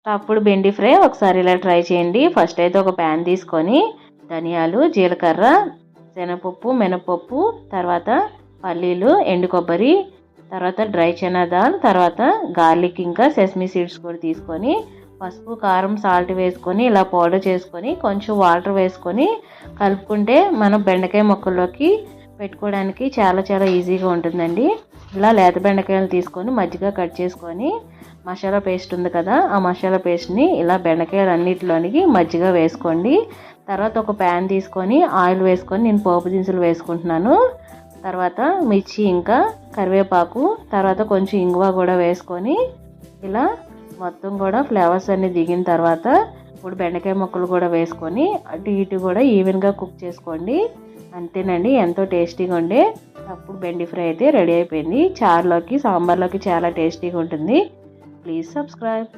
అప్పుడు బెండి ఫ్రై ఒకసారి ఇలా ట్రై చేయండి. ఫస్ట్ అయితే ఒక ప్యాన్ తీసుకొని ధనియాలు, జీలకర్ర, శనగపప్పు, మినపప్పు, తర్వాత పల్లీలు, ఎండు కొబ్బరి, తర్వాత డ్రై చనా దాల్, తర్వాత గార్లిక్ ఇంకా సెసమీ సీడ్స్ కూడా తీసుకొని పసుపు, కారం, సాల్ట్ వేసుకొని ఇలా పౌడర్ చేసుకొని కొంచెం వాటర్ వేసుకొని కలుపుకుంటే మనం బెండకాయ ముక్కల్లోకి పెట్టుకోవడానికి చాలా చాలా ఈజీగా ఉంటుందండి. ఇలా లేత బెండకాయలు తీసుకొని మజ్జిగ కట్ చేసుకొని మసాలా పేస్ట్ ఉంది కదా, ఆ మసాలా పేస్ట్ని ఇలా బెండకాయలు అన్నిటిలోనికి మజ్జిగ వేసుకోండి. తర్వాత ఒక ప్యాన్ తీసుకొని ఆయిల్ వేసుకొని నేను పోపు దినుసులు వేసుకుంటున్నాను. తర్వాత మిర్చి ఇంకా కరివేపాకు, తర్వాత కొంచెం ఇంగువ కూడా వేసుకొని ఇలా మొత్తం కూడా ఫ్లేవర్స్ అన్నీ దిగిన తర్వాత ఇప్పుడు బెండకాయ ముక్కలు కూడా వేసుకొని అటు ఇటు కూడా ఈవెన్గా కుక్ చేసుకోండి. అంతేనండి, ఎంతో టేస్టీగా ఉండే అప్పుడు బెండి ఫ్రై అయితే రెడీ అయిపోయింది. చారులోకి, సాంబార్లోకి చాలా టేస్టీగా ఉంటుంది. Please subscribe.